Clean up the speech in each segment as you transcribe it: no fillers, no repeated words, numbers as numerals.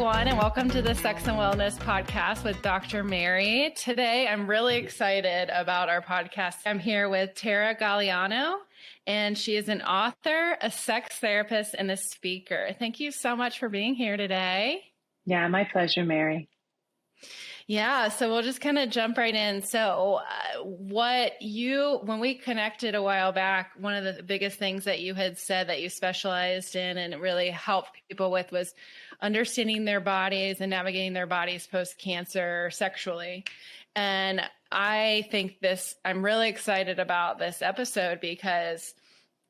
everyone, and welcome to the Sex and Wellness Podcast with Dr. Mary. Today, I'm really excited about our podcast. I'm here with Tara Galeano, and she is an author, a sex therapist, and a speaker. Thank you so much for being here today. Yeah, my pleasure, Mary. Yeah, so we'll just kind of jump right in. So when we connected a while back, one of the biggest things that you had said that you specialized in and really helped people with was understanding their bodies and navigating their bodies post-cancer sexually. And I think I'm really excited about this episode because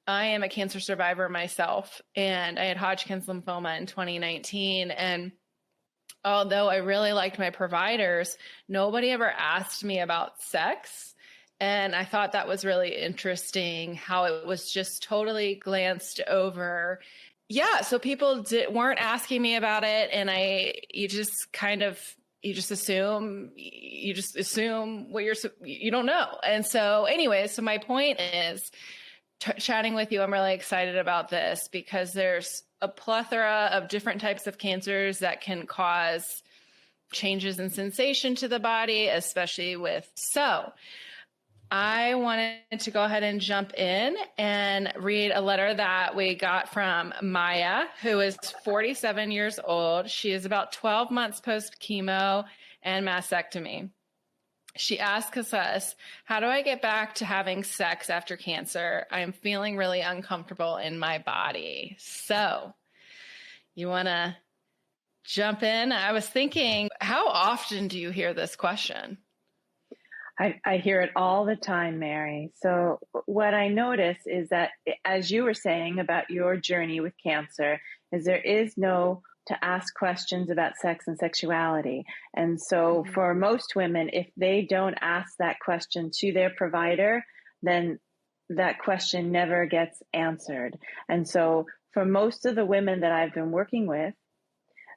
I am a cancer survivor myself, and I had Hodgkin's lymphoma in 2019. And although I really liked my providers, nobody ever asked me about sex. And I thought that was really interesting how it was just totally glanced over. Yeah, so people weren't asking me about it. And you just assume what you don't know. And so anyway, so my point is chatting with you, I'm really excited about this because there's a plethora of different types of cancers that can cause changes in sensation to the body, especially So I wanted to go ahead and jump in and read a letter that we got from Maya, who is 47 years old. She is about 12 months post-chemo and mastectomy. She asks us, how do I get back to having sex after cancer? I am feeling really uncomfortable in my body. So you want to jump in? I was thinking, how often do you hear this question? I hear it all the time, Mary. So what I notice is that, as you were saying about your journey with cancer, is there is no to ask questions about sex and sexuality. And so for most women, if they don't ask that question to their provider, then that question never gets answered. And so for most of the women that I've been working with,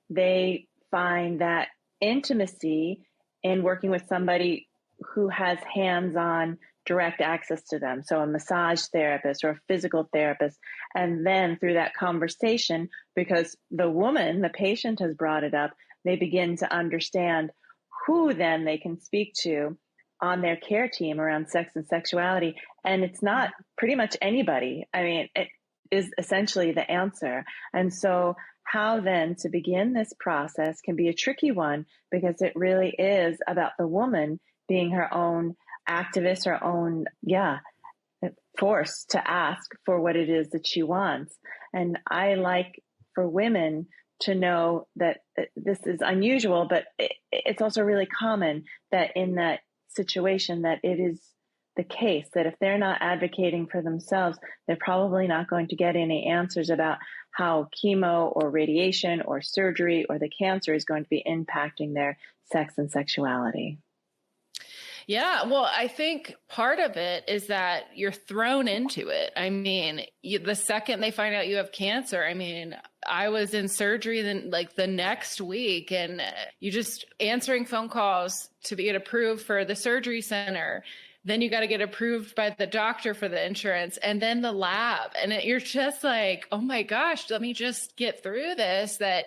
they find that intimacy in working with somebody who has hands-on direct access to them. So a massage therapist or a physical therapist. And then through that conversation, because the woman, the patient has brought it up, they begin to understand who then they can speak to on their care team around sex and sexuality. And it's not pretty much anybody. I mean, it is essentially the answer. And so how then to begin this process can be a tricky one because it really is about the woman being her own activist, her own, force to ask for what it is that she wants. And I like for women to know that this is unusual, but it's also really common that in that situation that it is the case that if they're not advocating for themselves, they're probably not going to get any answers about how chemo or radiation or surgery or the cancer is going to be impacting their sex and sexuality. Yeah, well, I think part of it is that you're thrown into it. I mean, the second they find out you have cancer, I mean, I was in surgery the next week, and you just answering phone calls to get approved for the surgery center. Then you got to get approved by the doctor for the insurance and then the lab. And you're just like, oh my gosh, let me just get through this. That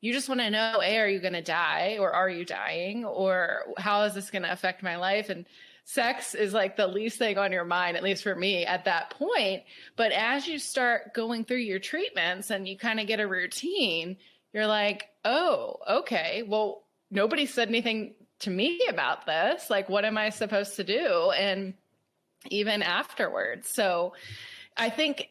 you just want to know, are you going to die, or are you dying, or how is this going to affect my life? And sex is like the least thing on your mind, at least for me at that point. But as you start going through your treatments and you kind of get a routine, you're like, oh, okay, well, nobody said anything to me about this. Like, what am I supposed to do? And even afterwards. So I think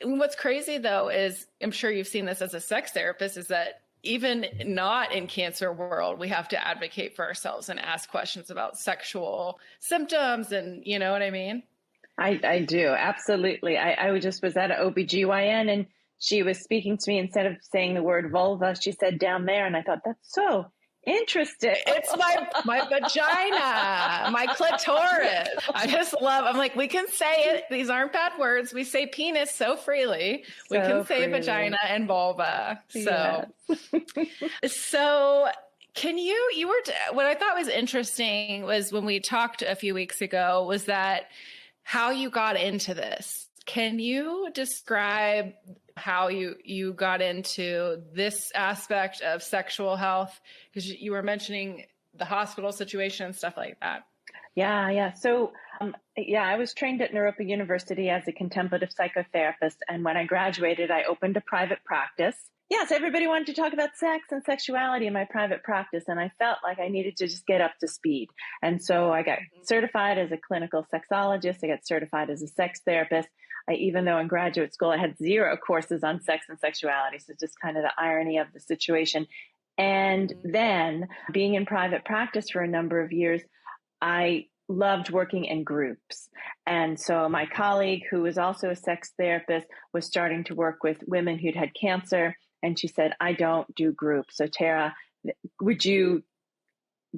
what's crazy though is, I'm sure you've seen this as a sex therapist, is that even not in cancer world, we have to advocate for ourselves and ask questions about sexual symptoms. And you know what I mean? I do. Absolutely. I was at an OBGYN and she was speaking to me. Instead of saying the word vulva, she said down there. And I thought, that's so interesting. It's my vagina, my clitoris. I'm like, we can say it. These aren't bad words. We say penis so freely. We can say vagina and vulva. So, so what I thought was interesting was when we talked a few weeks ago was that how you got into this. Can you describe how you got into this aspect of sexual health? Because you were mentioning the hospital situation and stuff like that. Yeah. So, I was trained at Naropa University as a contemplative psychotherapist. And when I graduated, I opened a private practice. Yes, everybody wanted to talk about sex and sexuality in my private practice. And I felt like I needed to just get up to speed. And so I got certified as a clinical sexologist. I got certified as a sex therapist. Even though in graduate school, I had 0 courses on sex and sexuality. So just kind of the irony of the situation. And then being in private practice for a number of years, I loved working in groups. And so my colleague, who was also a sex therapist, was starting to work with women who'd had cancer. And she said, I don't do groups. So Tara, would you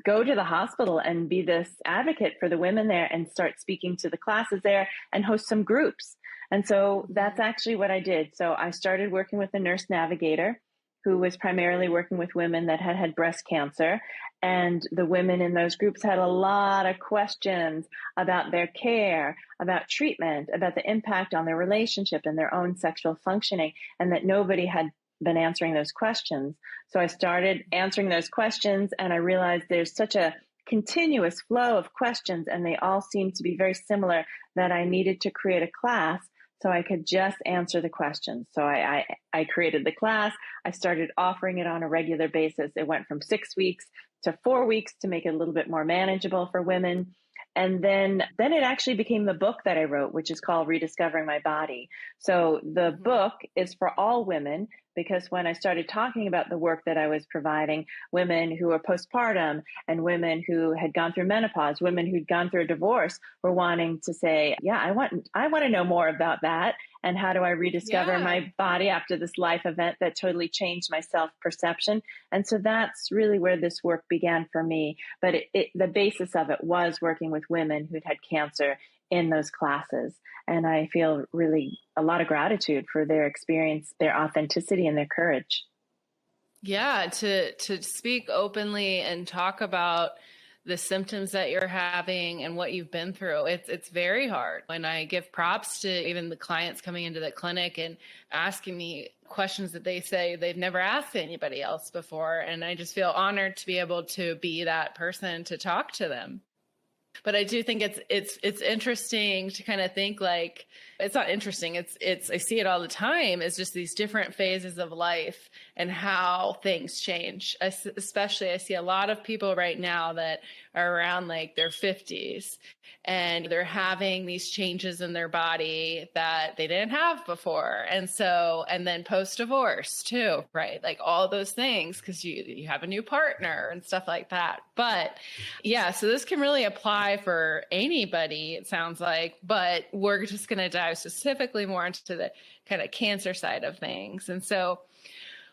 go to the hospital and be this advocate for the women there and start speaking to the classes there and host some groups? And so that's actually what I did. So I started working with a nurse navigator who was primarily working with women that had had breast cancer. And the women in those groups had a lot of questions about their care, about treatment, about the impact on their relationship and their own sexual functioning, and that nobody had been answering those questions. So I started answering those questions, and I realized there's such a continuous flow of questions, and they all seem to be very similar, that I needed to create a class so I could just answer the questions. So I created the class. I started offering it on a regular basis. It went from 6 weeks to 4 weeks to make it a little bit more manageable for women. And then it actually became the book that I wrote, which is called Rediscovering My Body. So the book is for all women, because when I started talking about the work that I was providing, women who were postpartum and women who had gone through menopause, women who'd gone through a divorce, were wanting to say, yeah, I want to know more about that. And how do I rediscover my body after this life event that totally changed my self-perception? And so that's really where this work began for me. But the basis of it was working with women who'd had cancer in those classes. And I feel really a lot of gratitude for their experience, their authenticity, and their courage. Yeah, to speak openly and talk about the symptoms that you're having and what you've been through. It's very hard. When I give props to even the clients coming into the clinic and asking me questions that they say they've never asked anybody else before. And I just feel honored to be able to be that person to talk to them. But I do think it's interesting to kind of think like, it's not interesting. It's I see it all the time. It's just these different phases of life and how things change. Especially I see a lot of people right now that are around like their 50s and they're having these changes in their body that they didn't have before. And then post-divorce too, right? Like all those things, because you have a new partner and stuff like that. But yeah, so this can really apply for anybody, it sounds like, but we're just going to dive specifically more into the kind of cancer side of things. And so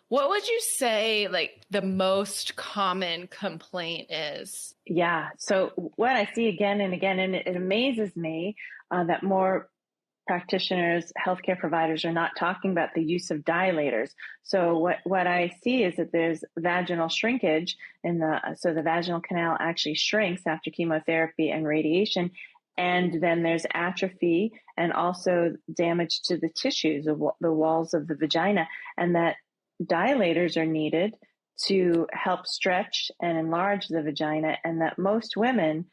what would you say like the most common complaint is? Yeah. So what I see again and again, and it amazes me that more practitioners, healthcare providers are not talking about the use of dilators. So what I see is that there's vaginal shrinkage so the vaginal canal actually shrinks after chemotherapy and radiation. And then there's atrophy and also damage to the tissues of the walls of the vagina, and that dilators are needed to help stretch and enlarge the vagina, and that most women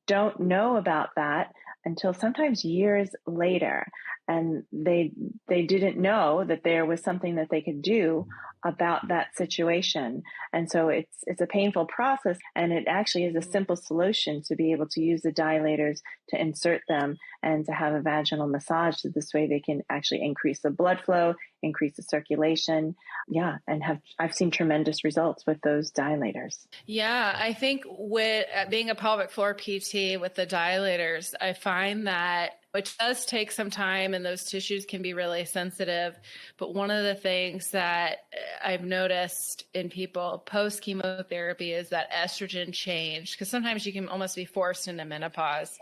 don't know about that until sometimes years later. And they didn't know that there was something that they could do about that situation. And so it's a painful process, and it actually is a simple solution to be able to use the dilators to insert them and to have a vaginal massage. So this way they can actually increase the blood flow, increase the circulation. Yeah. And I've seen tremendous results with those dilators. Yeah, I think with being a pelvic floor PT with the dilators, I find that it does take some time and those tissues can be really sensitive. But one of the things that I've noticed in people post chemotherapy is that estrogen change, because sometimes you can almost be forced into menopause.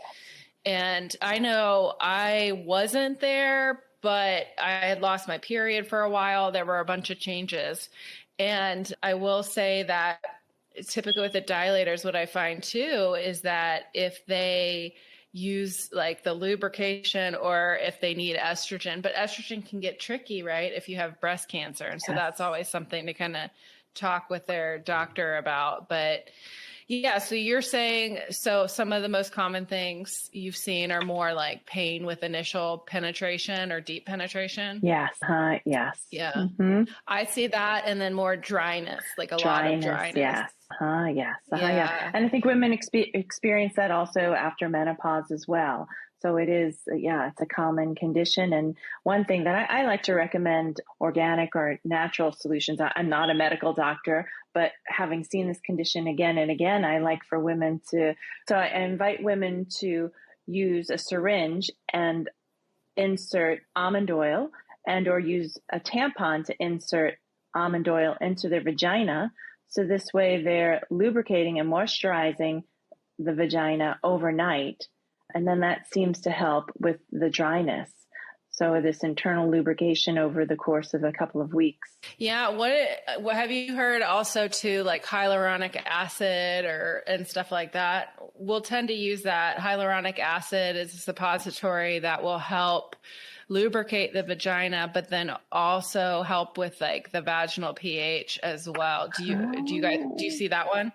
And I know I wasn't there, but I had lost my period for a while. There were a bunch of changes. And I will say that typically with the dilators, what I find too is that if they use like the lubrication or if they need estrogen. But estrogen can get tricky, right? If you have breast cancer. And so that's always something to kind of talk with their doctor about. But yeah, so you're saying, so some of the most common things you've seen are more like pain with initial penetration or deep penetration? Yes. Yes. Yeah. Mm-hmm. I see that, and then more dryness, like a lot of dryness. Yes. Yes. Yeah. Yeah. And I think women experience that also after menopause as well. So it is, it's a common condition. And one thing that I like to recommend organic or natural solutions. I'm not a medical doctor, but having seen this condition again and again, I like for women so I invite women to use a syringe and insert almond oil and or use a tampon to insert almond oil into their vagina. So this way they're lubricating and moisturizing the vagina overnight. And then that seems to help with the dryness. So this internal lubrication over the course of a couple of weeks. Yeah. What have you heard also too, like hyaluronic acid and stuff like that? We'll tend to use that. Hyaluronic acid is a suppository that will help lubricate the vagina, but then also help with like the vaginal pH as well. Do you see that one?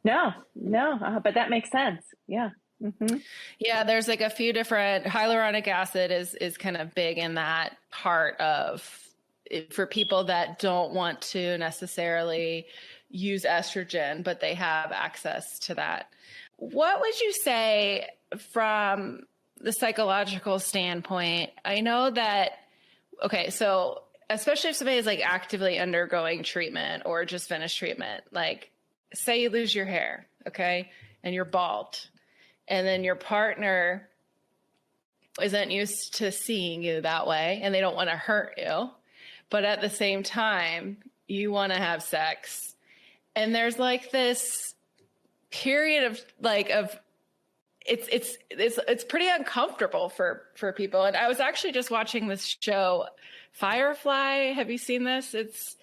No, but that makes sense. Yeah. Mm-hmm. Yeah, there's like a few different. Hyaluronic acid is kind of big in that part of for people that don't want to necessarily use estrogen, but they have access to that. What would you say from the psychological standpoint? I know that, okay, so especially if somebody is like actively undergoing treatment or just finished treatment, like say you lose your hair, okay, and you're bald. And then your partner isn't used to seeing you that way and they don't want to hurt you. But at the same time, you want to have sex. And there's like this period of it's pretty uncomfortable for people. And I was actually just watching this show, Firefly. Have you seen this? It's,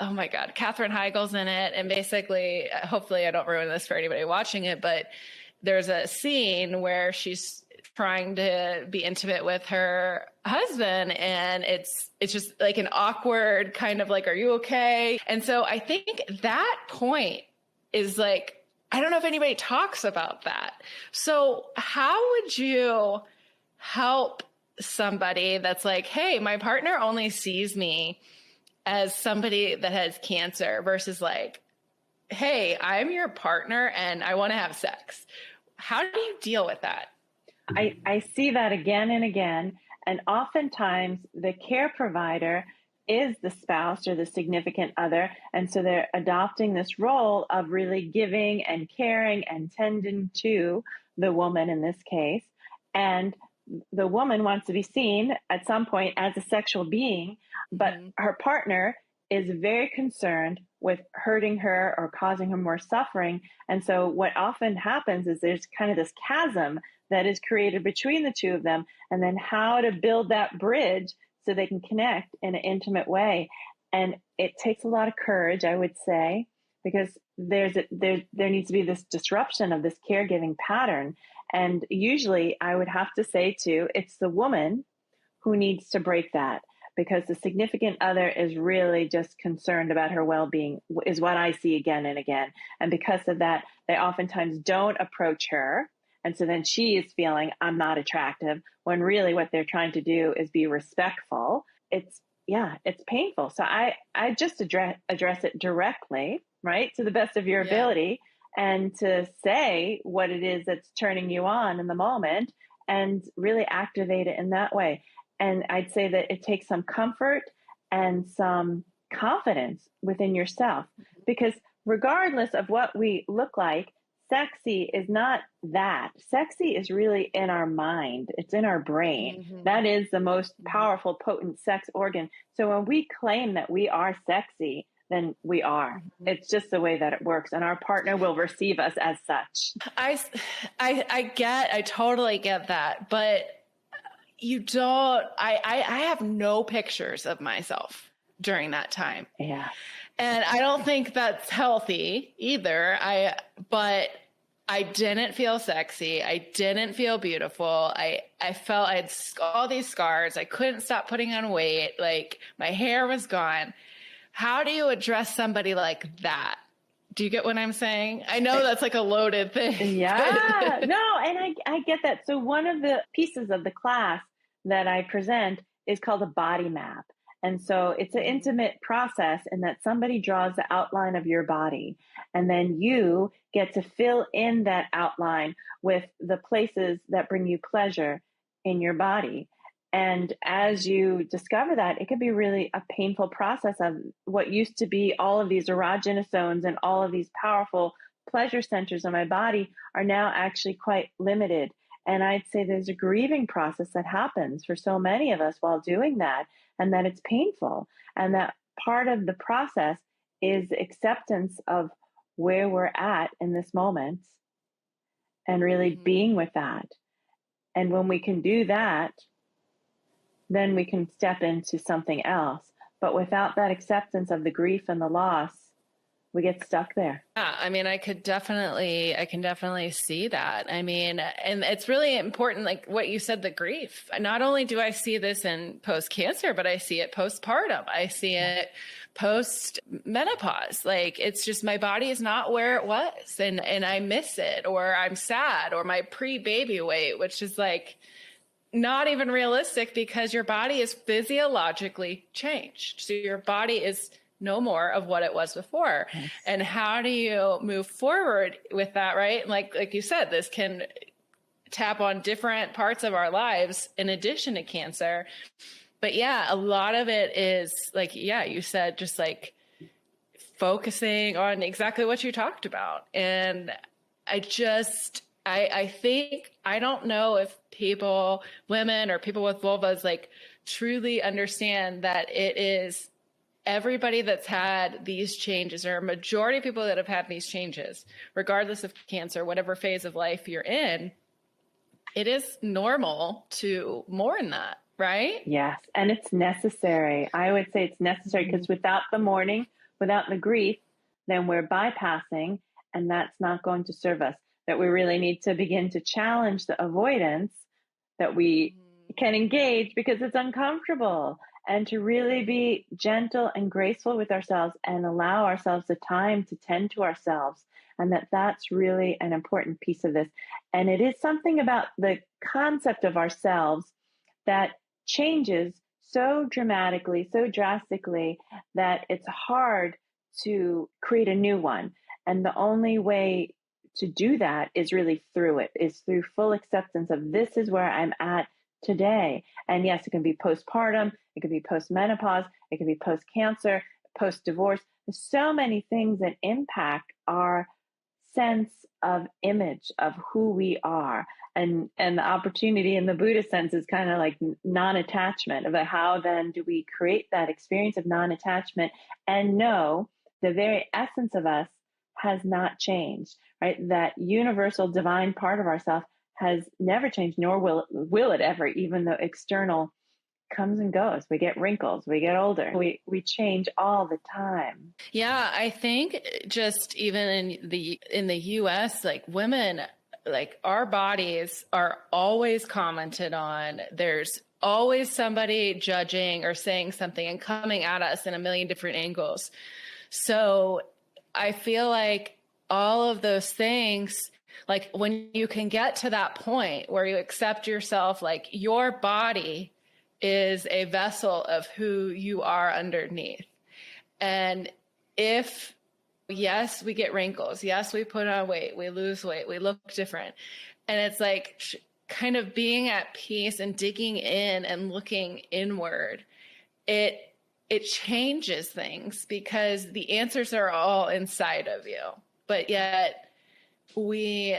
oh my God, Katherine Heigl's in it. And basically, hopefully I don't ruin this for anybody watching it, but there's a scene where she's trying to be intimate with her husband, and it's just like an awkward kind of like, are you okay? And so I think that point is like, I don't know if anybody talks about that. So how would you help somebody that's like, hey, my partner only sees me as somebody that has cancer versus like, hey, I'm your partner and I want to have sex. How do you deal with that? I see that again and again. And oftentimes the care provider is the spouse or the significant other. And so they're adopting this role of really giving and caring and tending to the woman in this case. And the woman wants to be seen at some point as a sexual being, but her partner is very concerned with hurting her or causing her more suffering. And so what often happens is there's kind of this chasm that is created between the two of them, and then how to build that bridge so they can connect in an intimate way. And it takes a lot of courage, I would say, because there needs to be this disruption of this caregiving pattern. And usually I would have to say too, it's the woman who needs to break that, because the significant other is really just concerned about her well-being, is what I see again and again. And because of that, they oftentimes don't approach her. And so then she is feeling, I'm not attractive, when really what they're trying to do is be respectful. It's painful. So I just address it directly, right, to the best of your ability, and to say what it is that's turning you on in the moment and really activate it in that way. And I'd say that it takes some comfort and some confidence within yourself, because regardless of what we look like, sexy is not that. Sexy is really in our mind. It's in our brain. Mm-hmm. That is the most powerful, potent sex organ. So when we claim that we are sexy, then we are. Mm-hmm. It's just the way that it works. And our partner will receive us as such. I totally get that. But you don't, I have no pictures of myself during that time. Yeah. And I don't think that's healthy either. But I didn't feel sexy. I didn't feel beautiful. I felt I had all these scars. I couldn't stop putting on weight. Like my hair was gone. How do you address somebody like that? Do you get what I'm saying? I know that's like a loaded thing. Yeah, no, and I get that. So one of the pieces of the class that I present is called a body map. And so it's an intimate process in that somebody draws the outline of your body, and then you get to fill in that outline with the places that bring you pleasure in your body. And as you discover that, it can be really a painful process of what used to be all of these erogenous zones and all of these powerful pleasure centers in my body are now actually quite limited. And I'd say there's a grieving process that happens for so many of us while doing that, and that it's painful. And that part of the process is acceptance of where we're at in this moment and really being with that. And when we can do that, then we can step into something else. But without that acceptance of the grief and the loss, we get stuck there. Yeah, I mean, I can definitely see that. I mean, and it's really important, like what you said, the grief. Not only do I see this in post-cancer, but I see it postpartum. I see it post-menopause. Like, it's just my body is not where it was, and I miss it, or I'm sad, or my pre-baby weight, which is like not even realistic because your body is physiologically changed. So your body is no more of what it was before. Yes. And how do you move forward with that, right? Like you said, this can tap on different parts of our lives in addition to cancer. But yeah, a lot of it is like, yeah, you said just like focusing on exactly what you talked about. And I think, I don't know if people, women or people with vulvas, like truly understand that it is everybody that's had these changes, or a majority of people that have had these changes, regardless of cancer, whatever phase of life you're in, it is normal to mourn that, right? Yes. And it's necessary. I would say it's necessary because without the mourning, without the grief, then we're bypassing, and that's not going to serve us. That we really need to begin to challenge the avoidance, that we can engage because it's uncomfortable, and to really be gentle and graceful with ourselves and allow ourselves the time to tend to ourselves. And that's really an important piece of this. And it is something about the concept of ourselves that changes so dramatically, so drastically, that it's hard to create a new one. And the only way to do that is really is through full acceptance of this is where I'm at today. And yes, it can be postpartum, it can be post-menopause, it can be post-cancer, post-divorce. There's so many things that impact our sense of image of who we are. And the opportunity in the Buddhist sense is kind of like non-attachment, of how then do we create that experience of non-attachment and know the very essence of us has not changed, right? That universal divine part of ourselves has never changed, nor will it ever, even though external comes and goes. We get wrinkles, we get older, we change all the time. Yeah, I think just even in the US, like women, like our bodies are always commented on. There's always somebody judging or saying something and coming at us in a million different angles. So I feel like all of those things, like when you can get to that point where you accept yourself, like your body is a vessel of who you are underneath. And if, yes, we get wrinkles, yes, we put on weight, we lose weight, we look different. And it's like kind of being at peace and digging in and looking inward. It changes things because the answers are all inside of you, but yet we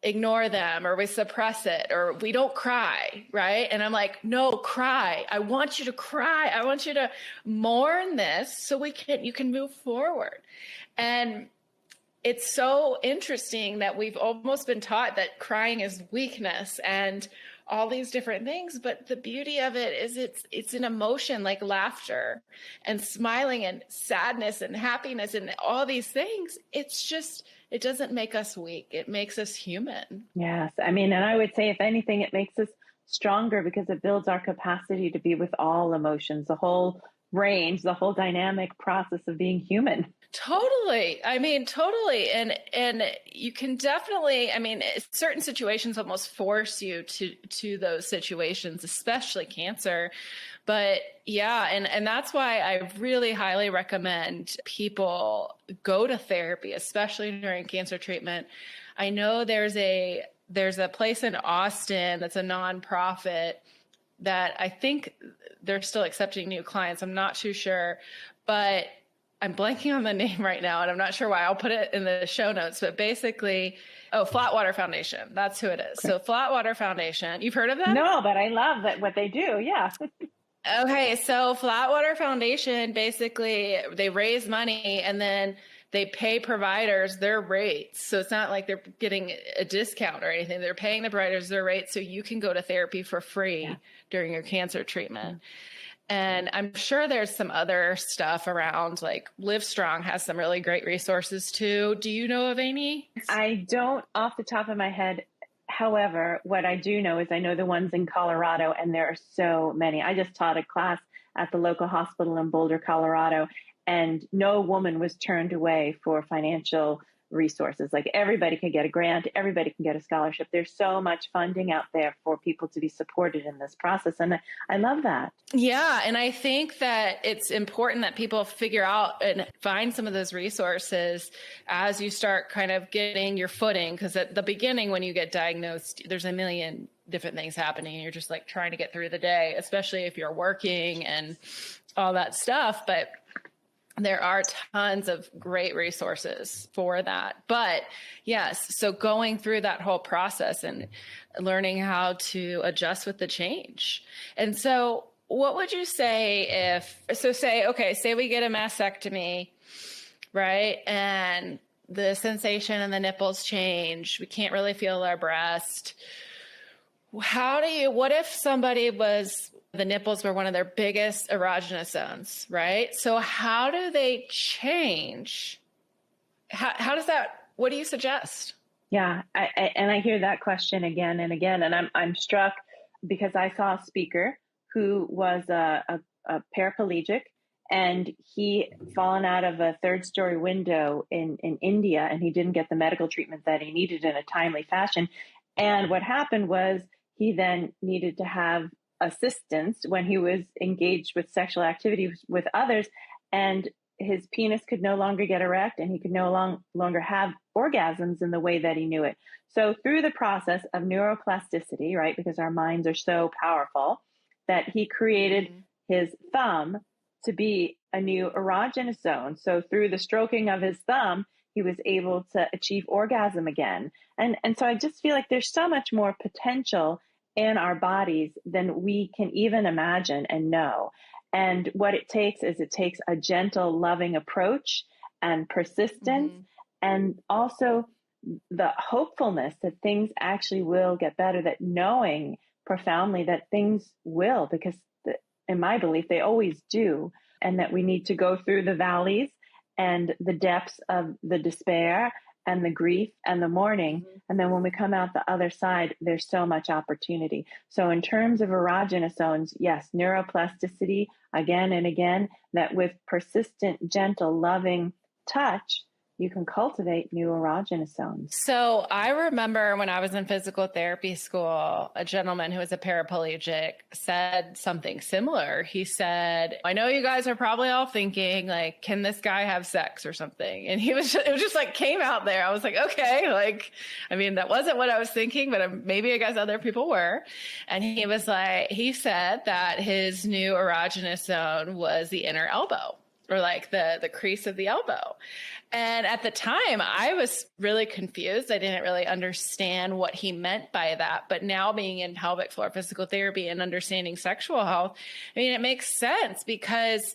ignore them or we suppress it or we don't cry, right? And I'm like, no, cry. I want you to cry. I want you to mourn this so you can move forward. And it's so interesting that we've almost been taught that crying is weakness and all these different things. But the beauty of it is it's an emotion like laughter and smiling and sadness and happiness and all these things. It's just it doesn't make us weak. It makes us human. Yes. I mean, and I would say, if anything, it makes us stronger because it builds our capacity to be with all emotions, the whole range, the whole dynamic process of being human. Totally. I mean, totally. And you can definitely, I mean, certain situations almost force you to those situations, especially cancer. But yeah, and that's why I really highly recommend people go to therapy, especially during cancer treatment. I know there's a place in Austin that's a nonprofit that I think they're still accepting new clients. I'm not too sure, but I'm blanking on the name right now, and I'm not sure why. I'll put it in the show notes, but basically, Flatwater Foundation. That's who it is. Okay. So Flatwater Foundation, you've heard of them? No, but I love that what they do. Yeah. Okay. So Flatwater Foundation, basically they raise money and then they pay providers their rates. So it's not like they're getting a discount or anything. They're paying the providers their rates so you can go to therapy for free during your cancer treatment. And I'm sure there's some other stuff around, like Livestrong has some really great resources too. Do you know of any? I don't off the top of my head. However, what I do know is I know the ones in Colorado, and there are so many. I just taught a class at the local hospital in Boulder, Colorado, and no woman was turned away for financial resources. Like, everybody can get a grant, everybody can get a scholarship. There's so much funding out there for people to be supported in this process. And I love that. Yeah. And I think that it's important that people figure out and find some of those resources as you start kind of getting your footing. Because at the beginning, when you get diagnosed, there's a million different things happening and you're just like trying to get through the day, especially if you're working and all that stuff. But there are tons of great resources for that. But yes, so going through that whole process and learning how to adjust with the change. And so what would you say say we get a mastectomy, right? And the sensation and the nipples change. We can't really feel our breast. What if the nipples were one of their biggest erogenous zones, right? So how do they change? How does that, what do you suggest? Yeah. I hear that question again and again. And I'm struck because I saw a speaker who was a paraplegic, and he fallen out of a 3rd-story window in India, and he didn't get the medical treatment that he needed in a timely fashion. And what happened was he then needed to have assistance when he was engaged with sexual activity with others, and his penis could no longer get erect, and he could no longer have orgasms in the way that he knew it. So through the process of neuroplasticity, right, because our minds are so powerful, that he created his thumb to be a new erogenous zone. So through the stroking of his thumb, he was able to achieve orgasm again. And so I just feel like there's so much more potential in our bodies than we can even imagine and know. And what it takes is a gentle, loving approach and persistence, and also the hopefulness that things actually will get better, that knowing profoundly that things will, because in my belief, they always do, and that we need to go through the valleys and the depths of the despair and the grief and the mourning. And then when we come out the other side, there's so much opportunity. So in terms of erogenous zones, yes, neuroplasticity again and again, that with persistent, gentle, loving touch, you can cultivate new erogenous zones. So I remember when I was in physical therapy school, a gentleman who was a paraplegic said something similar. He said, I know you guys are probably all thinking, like, can this guy have sex or something? And it was just like came out there. I was like, okay, like, I mean, that wasn't what I was thinking, but maybe I guess other people were. And he said that his new erogenous zone was the inner elbow, or like the crease of the elbow. And at the time, I was really confused. I didn't really understand what he meant by that. But now being in pelvic floor physical therapy and understanding sexual health, I mean, it makes sense, because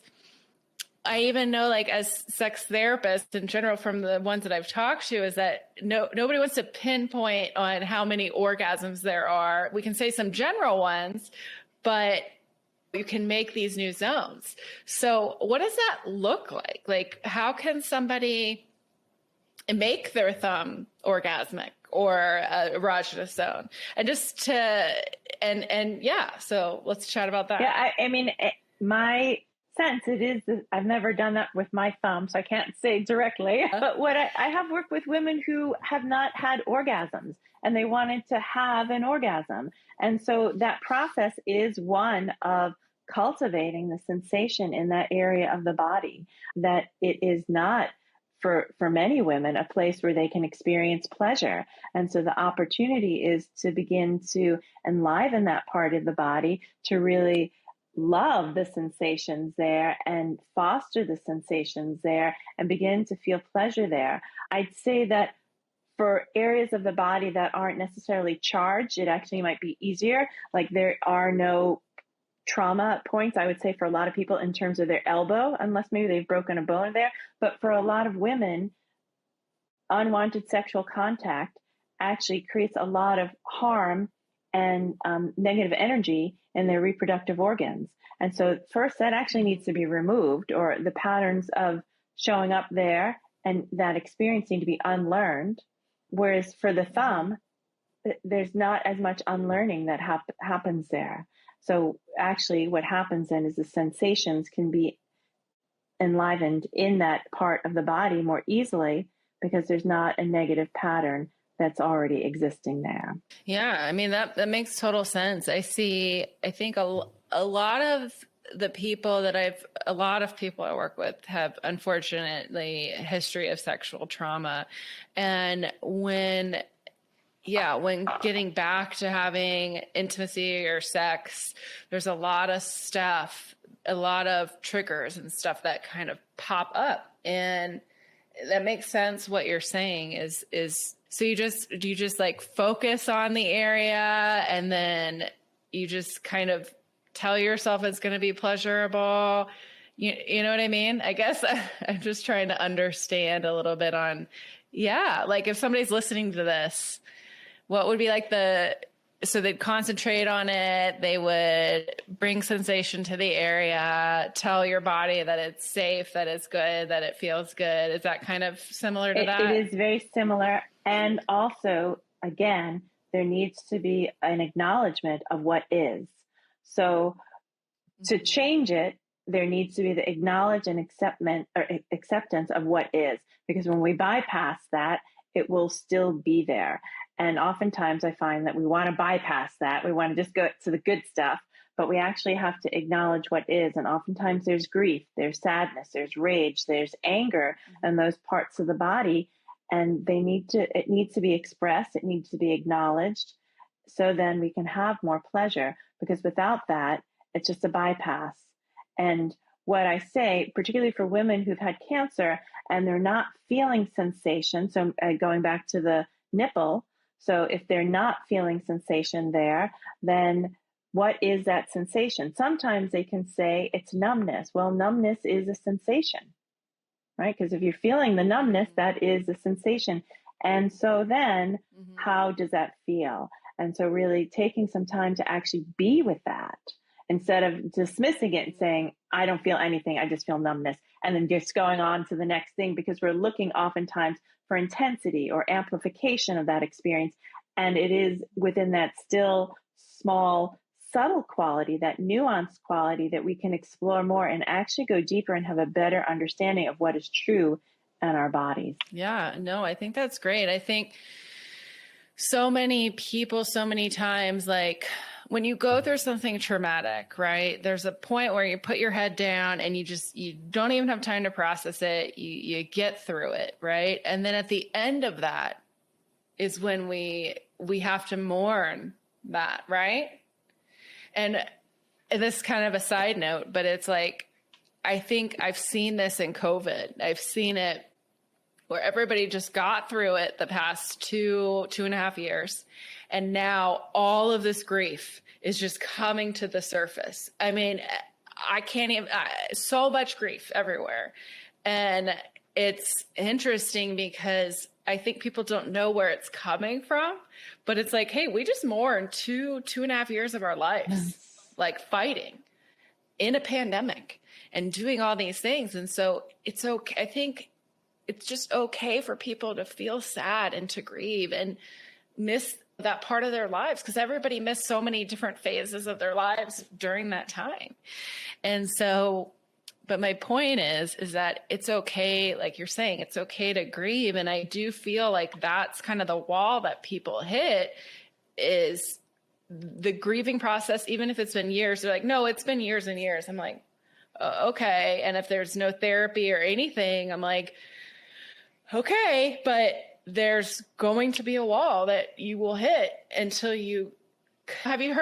I even know, like, as sex therapists in general, from the ones that I've talked to, is that nobody wants to pinpoint on how many orgasms there are. We can say some general ones, but you can make these new zones. So what does that look like? Like, how can somebody make their thumb orgasmic or erogenous zone, and just to, and yeah, so let's chat about that. Yeah, I mean, my sense it is that I've never done that with my thumb, so I can't say directly. But what I have worked with women who have not had orgasms and they wanted to have an orgasm. And so that process is one of cultivating the sensation in that area of the body, that it is not for many women a place where they can experience pleasure. And so the opportunity is to begin to enliven that part of the body, to really love the sensations there and foster the sensations there and begin to feel pleasure there. I'd say that for areas of the body that aren't necessarily charged, it actually might be easier. Like there are no trauma points, I would say, for a lot of people in terms of their elbow, unless maybe they've broken a bone there. But for a lot of women, unwanted sexual contact actually creates a lot of harm and negative energy in their reproductive organs. And so first that actually needs to be removed, or the patterns of showing up there and that experience need to be unlearned. Whereas for the thumb, there's not as much unlearning that happens there. So actually what happens then is the sensations can be enlivened in that part of the body more easily because there's not a negative pattern that's already existing there. Yeah, I mean, that makes total sense. I think a lot of the people a lot of people I work with have unfortunately a history of sexual trauma. And when getting back to having intimacy or sex, there's a lot of stuff, a lot of triggers and stuff that kind of pop up. And that makes sense. What you're saying is, so do you just like focus on the area and then you just kind of tell yourself it's going to be pleasurable. You know what I mean? I guess I'm just trying to understand a little bit on, like if somebody's listening to this, what would be like so they'd concentrate on it. They would bring sensation to the area, tell your body that it's safe, that it's good, that it feels good. Is that kind of similar to that? It is very similar. And also, again, there needs to be an acknowledgement of what is. So to change it, there needs to be the acknowledge and acceptance of what is. Because when we bypass that, it will still be there. And oftentimes I find that we want to bypass that. We want to just go to the good stuff, but we actually have to acknowledge what is. And oftentimes there's grief, there's sadness, there's rage, there's anger, and those parts of the body. And it needs to be expressed. It needs to be acknowledged. So then we can have more pleasure, because without that, it's just a bypass. And what I say, particularly for women who've had cancer and they're not feeling sensation. So going back to the nipple. So if they're not feeling sensation there, then what is that sensation? Sometimes they can say it's numbness. Well, numbness is a sensation, right? Because if you're feeling the numbness, that is a sensation. And so then how does that feel? And so really taking some time to actually be with that instead of dismissing it and saying, I don't feel anything, I just feel numbness. And then just going on to the next thing, because we're looking oftentimes for intensity or amplification of that experience. And it is within that still small, subtle quality, that nuanced quality, that we can explore more and actually go deeper and have a better understanding of what is true in our bodies. Yeah, no, I think that's great. I think so many people, so many times, like when you go through something traumatic, right? There's a point where you put your head down and you don't even have time to process it. You get through it, right? And then at the end of that is when we have to mourn that, right? And this is kind of a side note, but it's like, I think I've seen this in COVID. I've seen it where everybody just got through it the past 2.5 years. And now all of this grief is just coming to the surface. I mean, I can't even, so much grief everywhere. And it's interesting because I think people don't know where it's coming from, but it's like, hey, we just mourned 2.5 years of our lives, like fighting in a pandemic and doing all these things. And so it's okay. I think it's just okay for people to feel sad and to grieve and miss that part of their lives, because everybody missed so many different phases of their lives during that time. And so, but my point is that it's okay, like you're saying, it's okay to grieve. And I do feel like that's kind of the wall that people hit, is the grieving process. Even if it's been years, they're like, no, it's been years and years. I'm like, okay. And if there's no therapy or anything, I'm like, okay, but there's going to be a wall that you will hit until you. Have you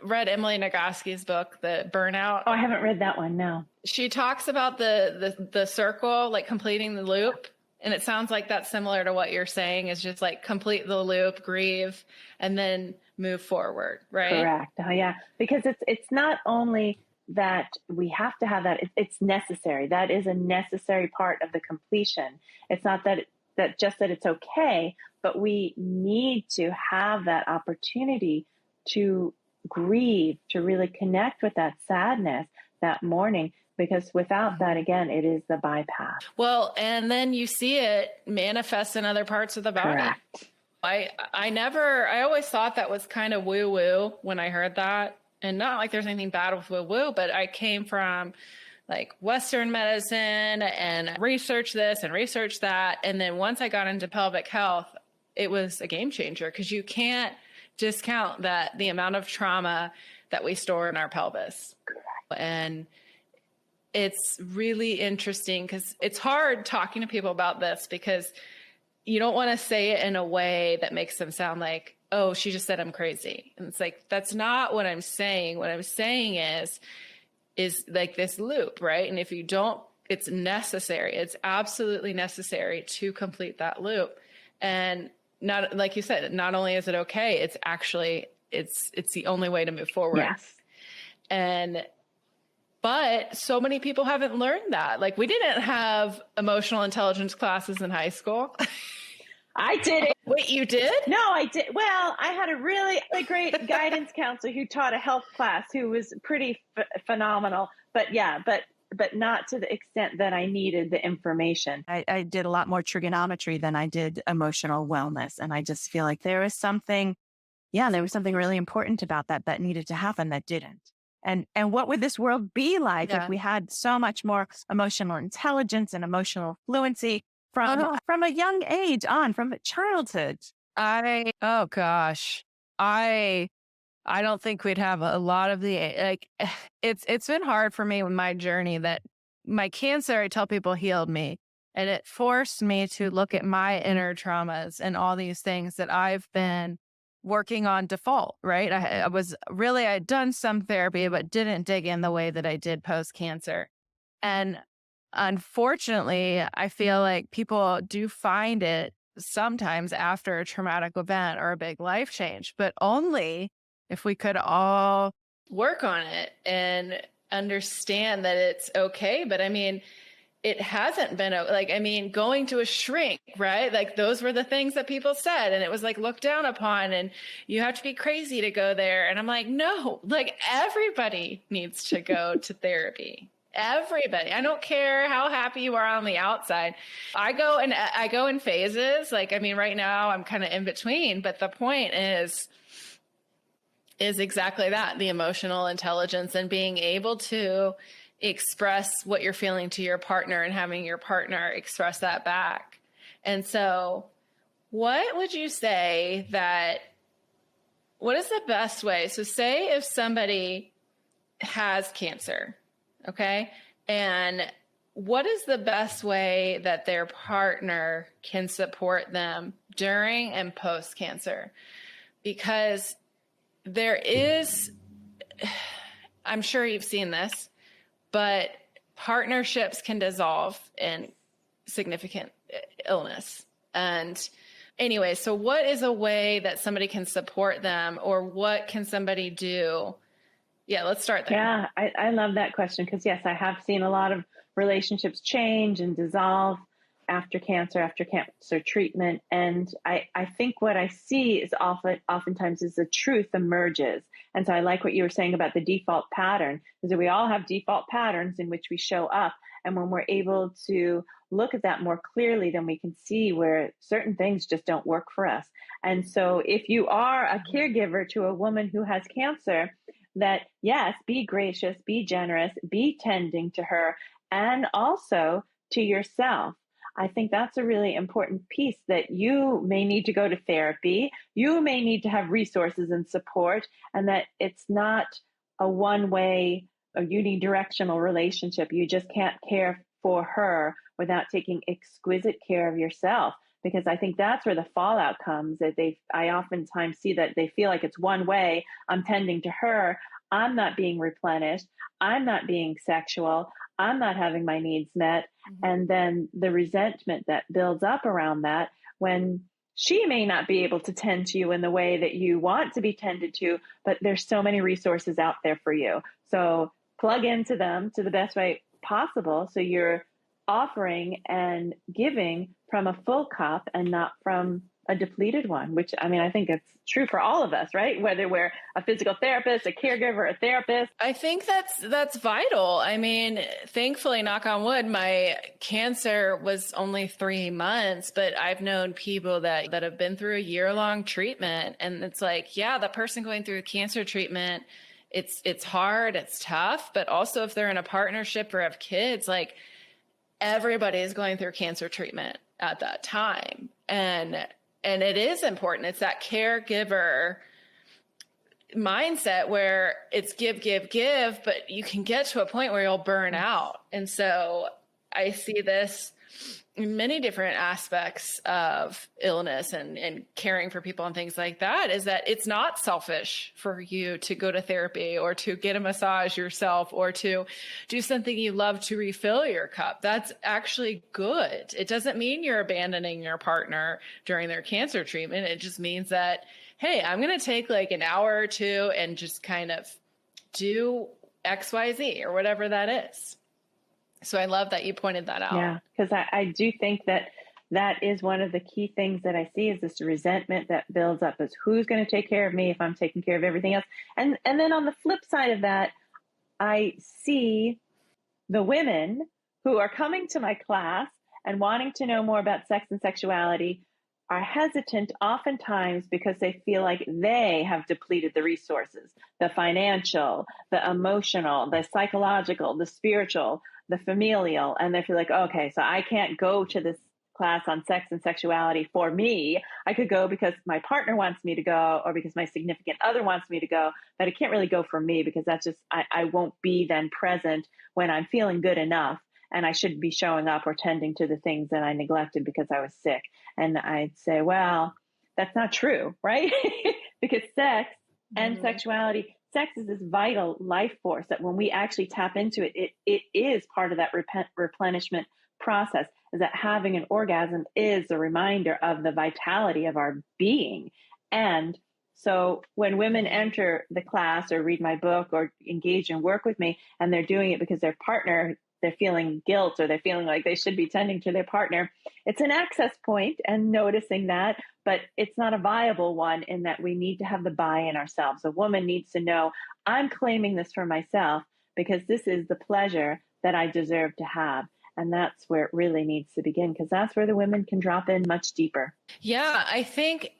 read Emily Nagoski's book, The Burnout? Oh, I haven't read that one. No. She talks about the circle, like completing the loop. And it sounds like that's similar to what you're saying, is just like complete the loop, grieve, and then move forward, right? Correct. Oh, yeah. Because it's not only that we have to have that, it's necessary. That is a necessary part of the completion. It's not that it's okay, but we need to have that opportunity to grieve, to really connect with that sadness, that mourning, because without that, again, it is the bypass. Well, and then you see it manifest in other parts of the body. Correct. I always thought that was kind of woo woo when I heard that. And not like there's anything bad with woo woo, but I came from like Western medicine and research this and research that. And then once I got into pelvic health, it was a game changer, because you can't discount that the amount of trauma that we store in our pelvis. And it's really interesting, because it's hard talking to people about this, because you don't want to say it in a way that makes them sound like, oh, she just said I'm crazy. And it's like, that's not what I'm saying. What I'm saying is like this loop, right? And if you don't, it's necessary. It's absolutely necessary to complete that loop. And not, like you said, not only is it okay, it's actually, it's the only way to move forward. Yes. But so many people haven't learned that. Like, we didn't have emotional intelligence classes in high school. I did it. Wait, you did? No, I did. Well, I had a really great guidance counselor who taught a health class, who was pretty phenomenal. But yeah, but not to the extent that I needed the information. I did a lot more trigonometry than I did emotional wellness. And I just feel like there was something really important about that needed to happen that didn't. And what would this world be like if we had so much more emotional intelligence and emotional fluency from a young age on, from childhood? Oh gosh. I don't think we'd have a lot of it's been hard for me with my journey, that my cancer, I tell people, healed me, and it forced me to look at my inner traumas and all these things that I've been working on default, right? I had done some therapy, but didn't dig in the way that I did post-cancer. And unfortunately, I feel like people do find it sometimes after a traumatic event or a big life change, but only if we could all work on it and understand that it's okay. But I mean, it hasn't been going to a shrink, right? Like, those were the things that people said, and it was like looked down upon, and you have to be crazy to go there. And I'm like, no, like, everybody needs to go to therapy. Everybody. I don't care how happy you are on the outside. I go in phases. Like, I mean, right now I'm kind of in between, but the point is exactly that, the emotional intelligence and being able to express what you're feeling to your partner and having your partner express that back. And so what would you say what is the best way? So say if somebody has cancer, okay, and what is the best way that their partner can support them during and post cancer? Because there is, I'm sure you've seen this, but partnerships can dissolve in significant illness. And anyway, so what is a way that somebody can support them, or what can somebody do? Yeah, let's start there. Yeah, I love that question, because yes, I have seen a lot of relationships change and dissolve after cancer treatment. And I think what I see is oftentimes is the truth emerges. And so I like what you were saying about the default pattern, is that we all have default patterns in which we show up. And when we're able to look at that more clearly, then we can see where certain things just don't work for us. And so if you are a caregiver to a woman who has cancer, that yes, be gracious, be generous, be tending to her, and also to yourself. I think that's a really important piece, that you may need to go to therapy, you may need to have resources and support, and that it's not a one-way or unidirectional relationship. You just can't care for her without taking exquisite care of yourself. Because I think that's where the fallout comes. That I oftentimes see that they feel like it's one way. I'm tending to her. I'm not being replenished. I'm not being sexual. I'm not having my needs met. Mm-hmm. And then the resentment that builds up around that, when she may not be able to tend to you in the way that you want to be tended to, but there's so many resources out there for you. So plug into them to the best way possible. So you're offering and giving from a full cup and not from a depleted one, which, I mean, I think it's true for all of us, right? Whether we're a physical therapist, a caregiver, a therapist. I think that's vital. I mean, thankfully, knock on wood, my cancer was only 3 months, but I've known people that have been through a year-long treatment. And it's like, yeah, the person going through cancer treatment, it's hard, it's tough, but also if they're in a partnership or have kids, like everybody is going through cancer treatment at that time. And it is important. It's that caregiver mindset where it's give, but you can get to a point where you'll burn out. And so I see this in many different aspects of illness and caring for people and things like that, is that it's not selfish for you to go to therapy or to get a massage yourself or to do something you love to refill your cup. That's actually good. It doesn't mean you're abandoning your partner during their cancer treatment. It just means that, hey, I'm going to take like an hour or two and just kind of do XYZ or whatever that is. So I love that you pointed that out. Yeah, because I do think that is one of the key things that I see, is this resentment that builds up, is who's going to take care of me if I'm taking care of everything else. And then on the flip side of that, I see the women who are coming to my class and wanting to know more about sex and sexuality are hesitant oftentimes because they feel like they have depleted the resources, the financial, the emotional, the psychological, the spiritual, the familial. And they feel like, okay, so I can't go to this class on sex and sexuality for me. I could go because my partner wants me to go, or because my significant other wants me to go, but I can't really go for me because that's just, I won't be then present when I'm feeling good enough. And I should be showing up or tending to the things that I neglected because I was sick. And I'd say, well, that's not true, right? Because sex and sexuality, sex is this vital life force that when we actually tap into it, it is part of that replenishment process, is that having an orgasm is a reminder of the vitality of our being. And so when women enter the class or read my book or engage in work with me, and they're doing it because their partner, they're feeling guilt or they're feeling like they should be tending to their partner, it's an access point and noticing that, but it's not a viable one, in that we need to have the buy-in ourselves. A woman needs to know, I'm claiming this for myself because this is the pleasure that I deserve to have. And that's where it really needs to begin, because that's where the women can drop in much deeper. Yeah, I think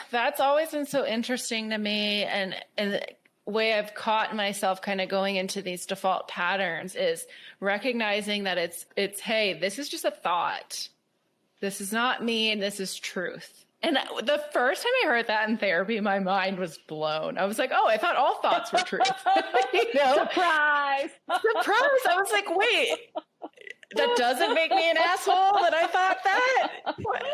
that's always been so interesting to me. And the way I've caught myself kind of going into these default patterns is recognizing that it's, hey, this is just a thought. This is not me, and this is truth. And the first time I heard that in therapy, my mind was blown. I was like, oh, I thought all thoughts were truth. Surprise! Surprise! I was like, wait, that doesn't make me an asshole that I thought that?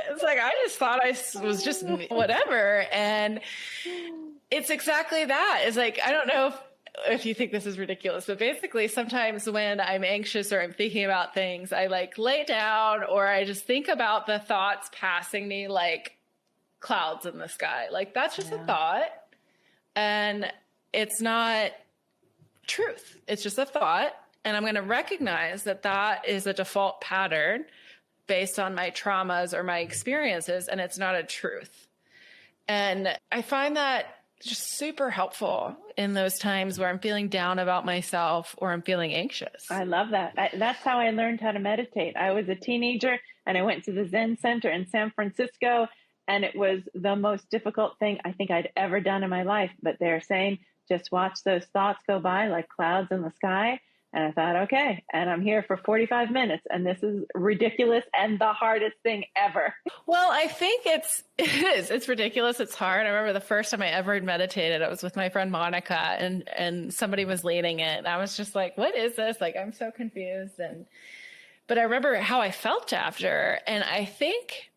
It's like, I just thought I was just whatever. And it's exactly that. It's like, I don't know if you think this is ridiculous, but basically sometimes when I'm anxious or I'm thinking about things, I like lay down or I just think about the thoughts passing me like clouds in the sky. Like that's just a thought, and it's not truth. It's just a thought. And I'm going to recognize that that is a default pattern based on my traumas or my experiences, and it's not a truth. And I find that just super helpful in those times where I'm feeling down about myself or I'm feeling anxious. I love that. That's how I learned how to meditate. I was a teenager and I went to the Zen Center in San Francisco, and it was the most difficult thing I think I'd ever done in my life. But they're saying, just watch those thoughts go by like clouds in the sky. And I thought, okay, and I'm here for 45 minutes, and this is ridiculous and the hardest thing ever. Well, I think it's ridiculous. It's hard. I remember the first time I ever meditated, I was with my friend Monica, and somebody was leading it. And I was just like, what is this? Like, I'm so confused. But I remember how I felt after. And I think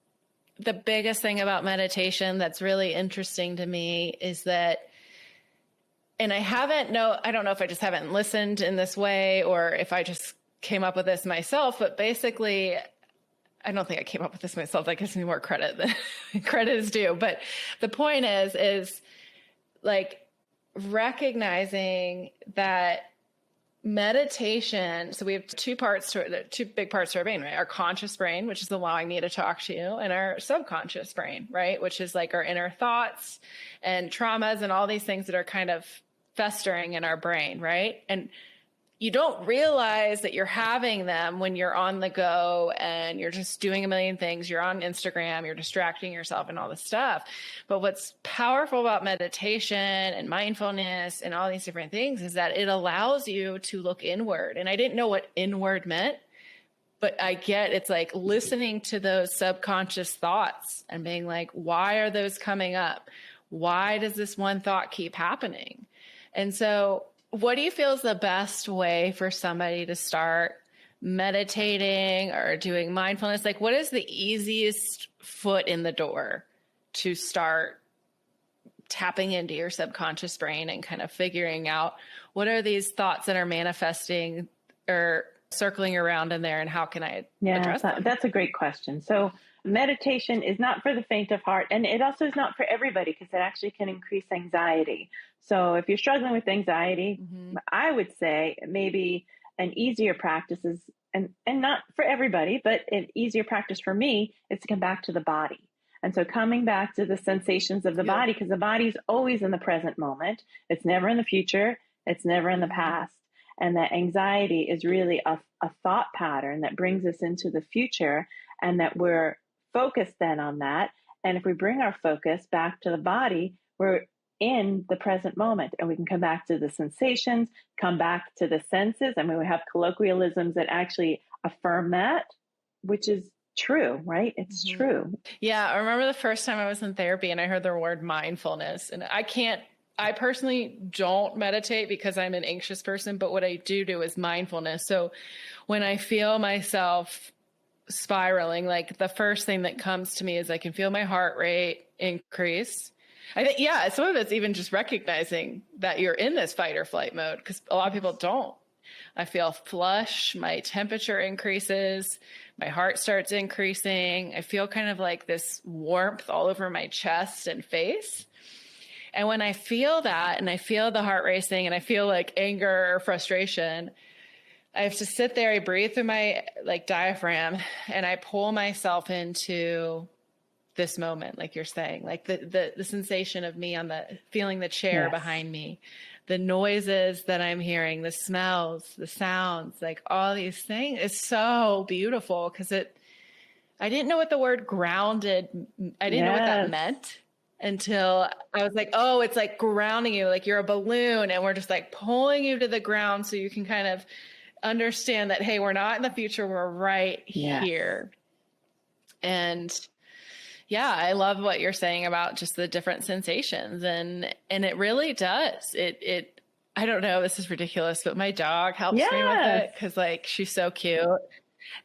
the biggest thing about meditation that's really interesting to me is that, and I don't know if I just haven't listened in this way or if I just came up with this myself, but basically, I don't think I came up with this myself. That gives me more credit than credit is due. But the point is like recognizing that meditation. So we have two big parts to our brain, right? Our conscious brain, which is allowing me to talk to you, and our subconscious brain, right? Which is like our inner thoughts and traumas and all these things that are kind of festering in our brain, right? And you don't realize that you're having them when you're on the go and you're just doing a million things. You're on Instagram, you're distracting yourself and all this stuff. But what's powerful about meditation and mindfulness and all these different things is that it allows you to look inward. And I didn't know what inward meant, but I get it's like listening to those subconscious thoughts and being like, why are those coming up? Why does this one thought keep happening? And so what do you feel is the best way for somebody to start meditating or doing mindfulness? Like, what is the easiest foot in the door to start tapping into your subconscious brain and kind of figuring out what are these thoughts that are manifesting or circling around in there, and how can I address them? That's a great question. So meditation is not for the faint of heart, and it also is not for everybody because it actually can increase anxiety. So if you're struggling with anxiety, I would say maybe an easier practice is, and not for everybody, but an easier practice for me is to come back to the body. And so coming back to the sensations of the body, because the body's always in the present moment. It's never in the future. It's never in the past. And that anxiety is really a thought pattern that brings us into the future, and that we're focused then on that. And if we bring our focus back to the body, we're in the present moment, and we can come back to the sensations, come back to the senses. I mean, we have colloquialisms that actually affirm that, which is true, right? It's true. Yeah. I remember the first time I was in therapy and I heard the word mindfulness, and I personally don't meditate because I'm an anxious person, but what I do is mindfulness. So when I feel myself spiraling, like the first thing that comes to me is I can feel my heart rate increase. I think, some of it's even just recognizing that you're in this fight or flight mode, because a lot of people don't. I feel flush, my temperature increases, my heart starts increasing. I feel kind of like this warmth all over my chest and face. And when I feel that, and I feel the heart racing, and I feel like anger or frustration, I have to sit there, I breathe through my diaphragm, and I pull myself into this moment, like you're saying, like the sensation of me feeling the chair behind me, the noises that I'm hearing, the smells, the sounds, like all these things. It's so beautiful because I didn't know what the word grounded, I didn't know what that meant until I was like, oh, it's like grounding you, like you're a balloon and we're just like pulling you to the ground so you can kind of understand that, hey, we're not in the future, we're right here. And I love what you're saying about just the different sensations. And it really does. I don't know, this is ridiculous, but my dog helps me with it because like she's so cute.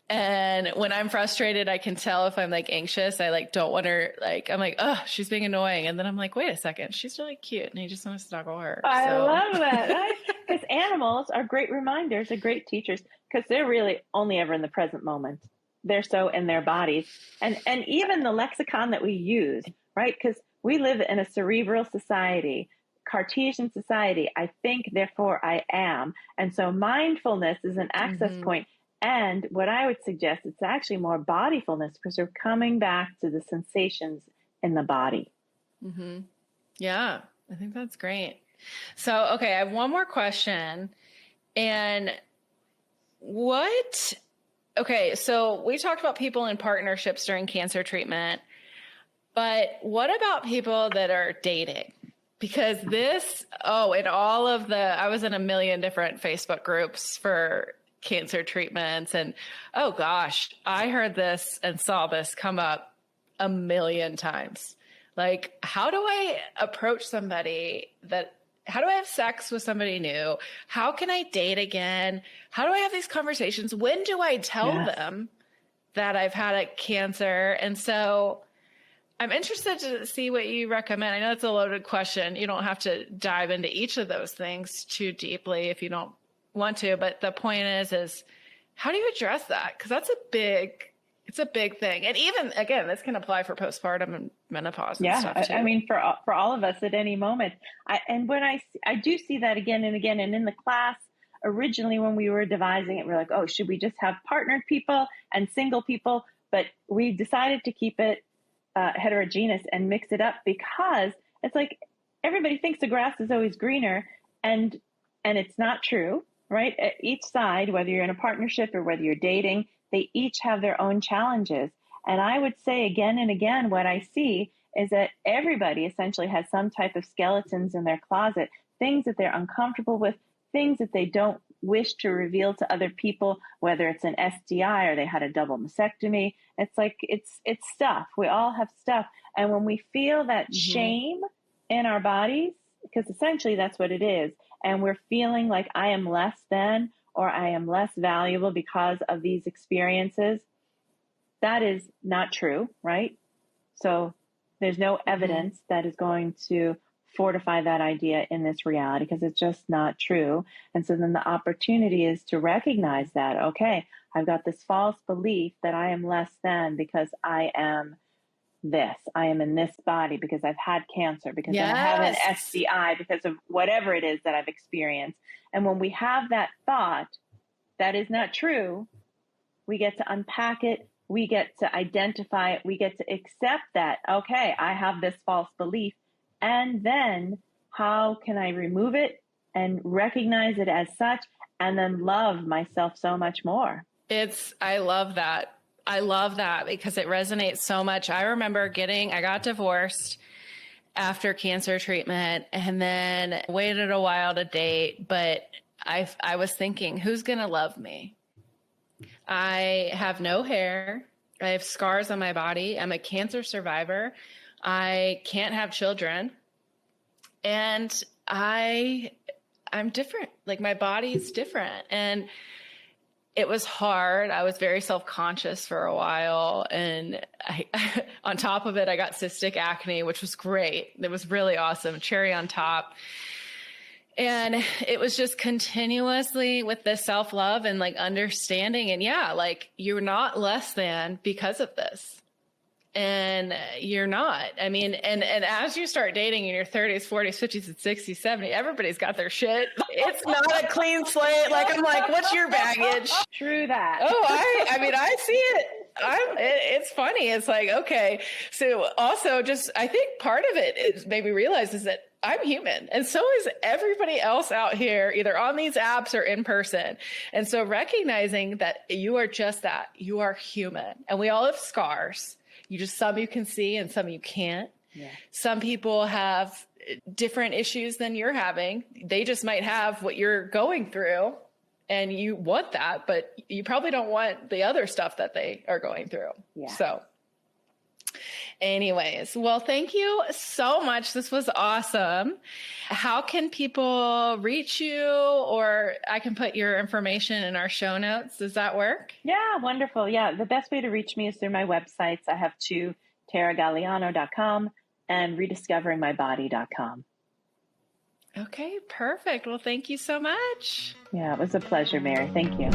And when I'm frustrated, I can tell if I'm like anxious. I like don't want her, like I'm like, oh, she's being annoying. And then I'm like, wait a second, she's really cute. And he just wants to snuggle her. I love that. Because animals are great reminders, are great teachers, because they're really only ever in the present moment. They're so in their bodies. And even the lexicon that we use, right? Because we live in a cerebral society, Cartesian society. I think, therefore I am. And so mindfulness is an access point. And what I would suggest, it's actually more bodyfulness, because we're coming back to the sensations in the body. Yeah. I think that's great. So, okay, I have one more question. And okay, so we talked about people in partnerships during cancer treatment, but what about people that are dating? Because I was in a million different Facebook groups for cancer treatments, and oh gosh, I heard this and saw this come up a million times. Like, how do I approach somebody how do I have sex with somebody new? How can I date again? How do I have these conversations? When do I tell them that I've had a cancer? And so I'm interested to see what you recommend. I know it's a loaded question. You don't have to dive into each of those things too deeply if you don't want to. But the point is how do you address that? Because it's a big thing. And even, again, this can apply for postpartum and menopause and stuff too. I mean, for all of us at any moment. I do see that again and again. And in the class, originally when we were devising it, we're like, oh, should we just have partnered people and single people? But we decided to keep it heterogeneous and mix it up, because it's like everybody thinks the grass is always greener, and it's not true, right? At each side, whether you're in a partnership or whether you're dating, they each have their own challenges. And I would say again and again, what I see is that everybody essentially has some type of skeletons in their closet, things that they're uncomfortable with, things that they don't wish to reveal to other people, whether it's an STI or they had a double mastectomy. It's like, it's stuff. We all have stuff. And when we feel that shame in our bodies, because essentially that's what it is, and we're feeling like I am less than, or I am less valuable because of these experiences, that is not true, right? So there's no evidence that is going to fortify that idea in this reality, because it's just not true. And so then the opportunity is to recognize that, okay, I've got this false belief that I am less than because I am this. I am in this body because I've had cancer, because I have an STI, because of whatever it is that I've experienced. And when we have that thought that is not true, we get to unpack it. We get to identify it. We get to accept that, okay, I have this false belief. And then how can I remove it and recognize it as such, and then love myself so much more? I love that. I love that because it resonates so much. I remember I got divorced after cancer treatment and then waited a while to date, but I was thinking, who's going to love me? I have no hair. I have scars on my body. I'm a cancer survivor. I can't have children. And I'm different. Like, my body's different. And it was hard. I was very self-conscious for a while. And on top of it, I got cystic acne, which was great. It was really awesome. Cherry on top. And it was just continuously with this self-love and like understanding. And yeah, like, you're not less than because of this. And you're not. I mean, and as you start dating in your 30s, 40s, 50s, and 60s, 70s, everybody's got their shit. It's not a clean slate. Like, I'm like, what's your baggage? True that. Oh, I mean, I see it. It's funny. It's like, okay. So also I think part of it is maybe realizes that I'm human, and so is everybody else out here, either on these apps or in person. And so recognizing that you are just that, you are human, and we all have scars. Some you can see and some you can't. Yeah. Some people have different issues than you're having. They just might have what you're going through, and you want that, but you probably don't want the other stuff that they are going through. Yeah. So anyways, well, thank you so much. This was awesome. How can people reach you? Or I can put your information in our show notes. Does that work? Yeah, wonderful. Yeah, the best way to reach me is through my websites. I have two, taragaleano.com and rediscoveringmybody.com. Okay, perfect. Well, thank you so much. Yeah, it was a pleasure, Mary. Thank you.